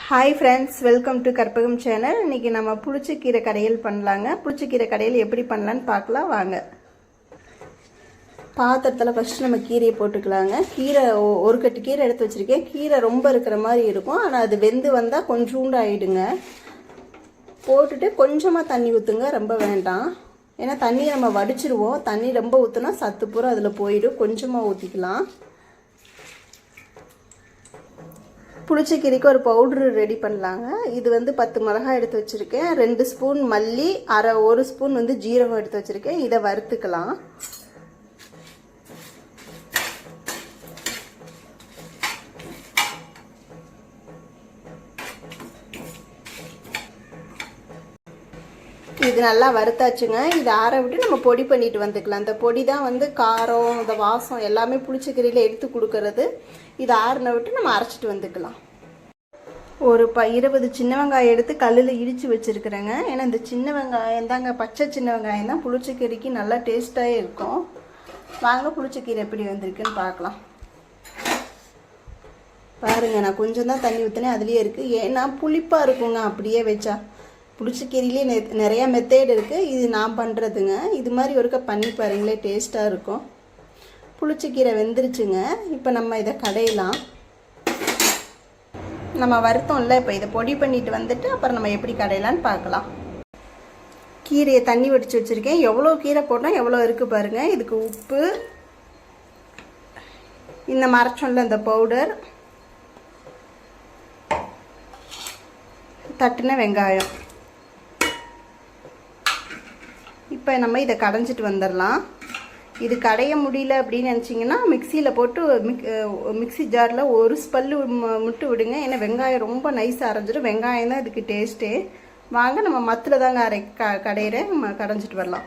Hi friends, welcome to Karpagam channel. இன்றைக்கி நம்ம புளிச்சக்கீரை கடையல் பண்ணலாங்க. புளிச்சக்கீரை கடையல் எப்படி பண்ணலான்னு பார்க்கலாம் வாங்க. பாத்திரத்தில் ஃபஸ்ட்டு நம்ம கீரையை போட்டுக்கலாங்க. கீரை ஒரு கட்டு கீரை எடுத்து வச்சுருக்கேன். கீரை ரொம்ப இருக்கிற மாதிரி இருக்கும், ஆனால் அது வெந்து வந்தால் கொஞ்சோண்டு ஆகிடுங்க. போட்டுட்டு கொஞ்சமாக தண்ணி ஊற்றுங்க, ரொம்ப வேண்டாம். ஏன்னா தண்ணியை நம்ம வடிச்சிருவோம். தண்ணி ரொம்ப ஊற்றுனா சத்து பூரா அதில் போயிடும். கொஞ்சமாக ஊற்றிக்கலாம். புளிச்சக்கீரைக்கு ஒரு பவுட்ரு ரெடி பண்ணலாங்க. இது 10 மிளகாய் எடுத்து வச்சுருக்கேன். 2 ஸ்பூன் மல்லி, 1 ஸ்பூன் ஜீரகம் எடுத்து வச்சுருக்கேன். இதை வறுத்துக்கலாம். இது நல்லா வறுத்தாச்சுங்க. இதை ஆற விட்டு நம்ம பொடி பண்ணிட்டு வந்துக்கலாம். இந்த பொடி தான் காரம், இந்த வாசம் எல்லாமே புளிச்சக்கீரையில் எடுத்து கொடுக்கறது. இதை ஆறின விட்டு நம்ம அரைச்சிட்டு வந்துக்கலாம். ஒரு 20 சின்ன வெங்காயம் எடுத்து கல்லில் இடித்து வச்சுருக்குறேங்க. ஏன்னா இந்த சின்ன வெங்காயம் தாங்க, பச்சை சின்ன வெங்காயம் தான் புளிச்சக்கீரைக்கு நல்லா டேஸ்ட்டாகவே இருக்கும். வாங்க புளிச்சக்கீரை எப்படி வந்திருக்குன்னு பார்க்கலாம். பாருங்கள், நான் கொஞ்சம் தான் தண்ணி ஊற்றினேன், அதுலேயே இருக்குது. ஏன்னா புளிப்பாக இருக்குங்க அப்படியே வச்சா. புளிச்சக்கீரையிலே நிறையா மெத்தேடு இருக்குது. இது நான் பண்ணுறதுங்க. இது மாதிரி ஒருக்க பண்ணி பாருங்களே, டேஸ்ட்டாக இருக்கும். புளிச்சக்கீரை வெந்துருச்சுங்க. இப்போ நம்ம இதை கடையலாம். நம்ம வருத்தோம்ல, இப்போ இதை பொடி பண்ணிட்டு வந்துட்டு அப்புறம் நம்ம எப்படி கடையலான்னு பார்க்கலாம். கீரையை தண்ணி வடித்து வச்சுருக்கேன். எவ்வளோ கீரை போட்டால் எவ்வளோ இருக்குது பாருங்கள். இதுக்கு உப்பு, இந்த மரச்சொல்ல இந்த பவுடர், தட்டின வெங்காயம். இப்போ நம்ம இதை கடைஞ்சிட்டு வந்துடலாம். இது கடைய முடியல அப்படின்னு நினச்சிங்கன்னா மிக்சியில் போட்டு மிக்சி ஜாரில் ஒரு ஸ்பல்லு முட்டு விடுங்க. ஏன்னா வெங்காயம் ரொம்ப நைஸாக அரைஞ்சிடும். வெங்காயம் தான் இதுக்கு டேஸ்ட்டே. வாங்க நம்ம மத்தில் தாங்க கடையிற நம்ம கடைஞ்சிட்டு வரலாம்.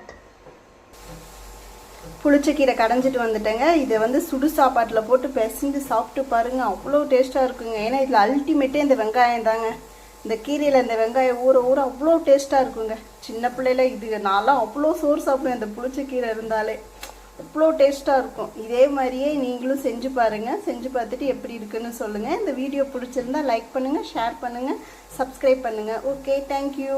புளிச்சக்கீரை கடைஞ்சிட்டு வந்துட்டேங்க. இதை சுடு சாப்பாட்டில் போட்டு பிசைஞ்சு சாப்பிட்டு பாருங்கள், அவ்வளோ டேஸ்ட்டாக இருக்குங்க. ஏன்னா இதில் அல்டிமேட்டே இந்த வெங்காயம் தாங்க. இந்த கீரையில் இந்த வெங்காயம் ஊற ஊற அவ்வளோ டேஸ்ட்டாக இருக்குங்க. சின்ன பிள்ளையில இது நான்லாம் அவ்வளோ சோறு சாப்பிடுவேன். இந்த புளிச்சக்கீரை இருந்தாலே அவ்வளோ டேஸ்ட்டாக இருக்கும். இதே மாதிரியே நீங்களும் செஞ்சு பாருங்கள். செஞ்சு பார்த்துட்டு எப்படி இருக்குன்னு சொல்லுங்கள். இந்த வீடியோ பிடிச்சிருந்தா லைக் பண்ணுங்கள், ஷேர் பண்ணுங்கள், சப்ஸ்கிரைப் பண்ணுங்கள். Okay, thank you.